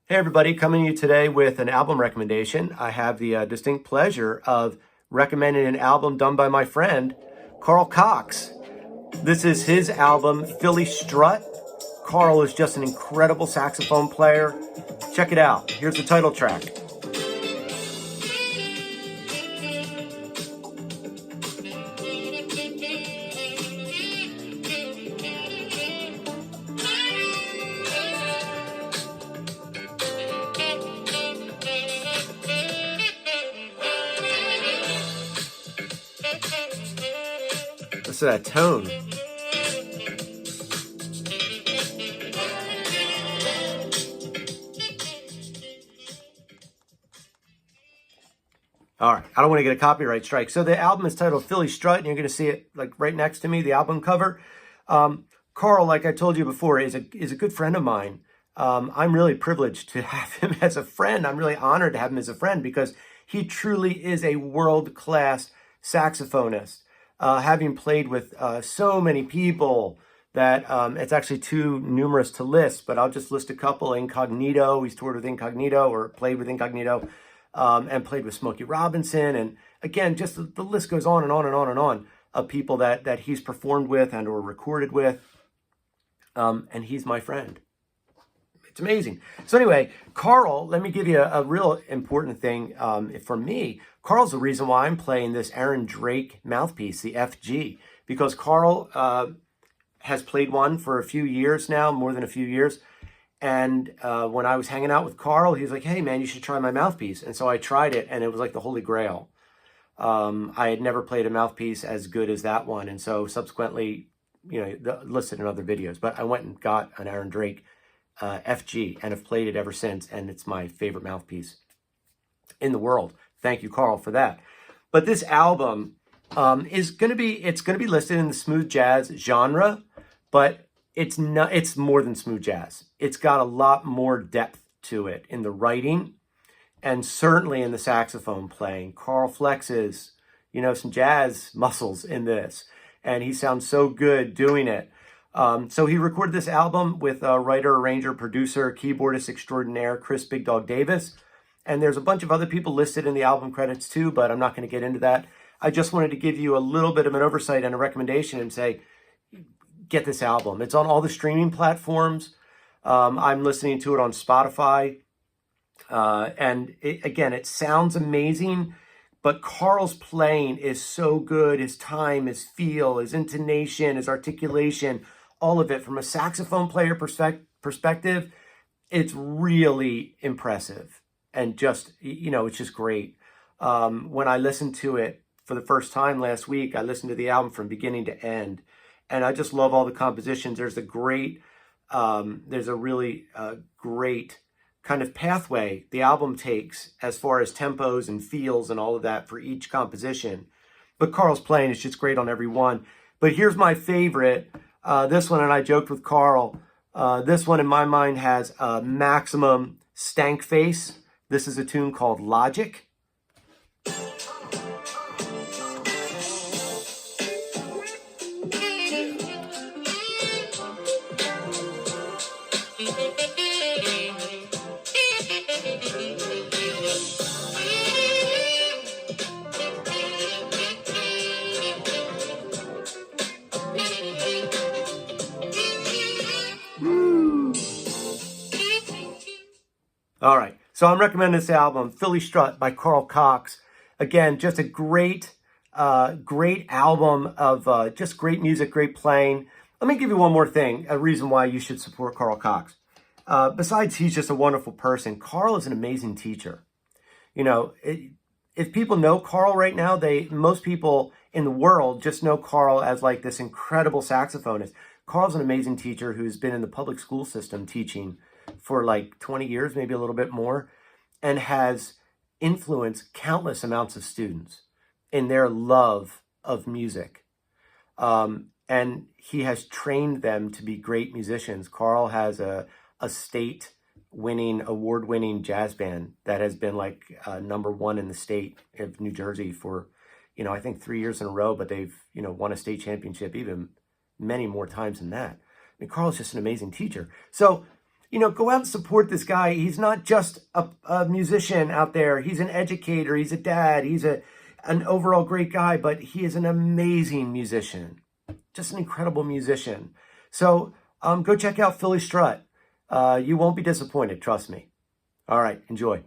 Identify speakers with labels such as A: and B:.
A: Hey everybody, coming to you today with an album recommendation. I have the distinct pleasure of recommending an album done by my friend, Carl Cox. This is his album, Philly Strut. Carl is just an incredible saxophone player. Check it out. Here's the title track. Listen to that tone. All right, I don't want to get a copyright strike. So the album is titled Philly Strut, and you're going to see it like right next to me, the album cover. Carl, like I told you before, is a good friend of mine. I'm really privileged to have him as a friend. I'm really honored to have him as a friend because he truly is a world-class saxophonist. Having played with so many people that it's actually too numerous to list, but I'll just list a couple. Incognito, he's toured with Incognito or played with Incognito, and played with Smokey Robinson. And again, just the list goes on and on and on and on of people that he's performed with and or recorded with. And he's my friend. It's amazing. So anyway, Carl, let me give you a real important thing for me. Carl's the reason why I'm playing this Aaron Drake mouthpiece, the FG, because Carl has played one for a few years now, more than a few years. And when I was hanging out with Carl, he was like, hey, man, you should try my mouthpiece. And so I tried it, and it was like the Holy Grail. I had never played a mouthpiece as good as that one. And so subsequently, listed in other videos. But I went and got an Aaron Drake FG and have played it ever since. And it's my favorite mouthpiece in the world. Thank you, Carl, for that. But this album it's going to be listed in the smooth jazz genre, but it's more than smooth jazz. It's got a lot more depth to it in the writing and certainly in the saxophone playing. Carl flexes, some jazz muscles in this, and he sounds so good doing it. So he recorded this album with writer, arranger, producer, keyboardist extraordinaire Chris Big Dog Davis. And there's a bunch of other people listed in the album credits too, but I'm not going to get into that. I just wanted to give you a little bit of an oversight and a recommendation and say, get this album. It's on all the streaming platforms. I'm listening to it on Spotify. And again, it sounds amazing, but Carl's playing is so good. His time, his feel, his intonation, his articulation, all of it from a saxophone player perspective, it's really impressive. And just, it's just great. When I listened to it for the first time last week, I listened to the album from beginning to end. And I just love all the compositions. There's a really great kind of pathway the album takes as far as tempos and feels and all of that for each composition. But Carl's playing is just great on every one. But here's my favorite. This one, and I joked with Carl, this one in my mind has a maximum stank face. This is a tune called Logic. All right, so I'm recommending this album, Philly Strut by Carl Cox. Again, just a great album of just great music, great playing. Let me give you one more thing, a reason why you should support Carl Cox. Besides, he's just a wonderful person. Carl is an amazing teacher. If people know Carl right now, most people in the world just know Carl as like this incredible saxophonist. Carl's an amazing teacher who's been in the public school system teaching for like 20 years, maybe a little bit more, and has influenced countless amounts of students in their love of music. And he has trained them to be great musicians. Carl has a award-winning jazz band that has been like #1 in the state of New Jersey for, I think 3 years in a row, but they've, won a state championship even many more times than that. I mean, Carl's just an amazing teacher. So, go out and support this guy. He's not just a musician out there. He's an educator. He's a dad. He's an overall great guy, but he is an amazing musician, just an incredible musician. So go check out Philly Strut. You won't be disappointed, trust me. All right, enjoy.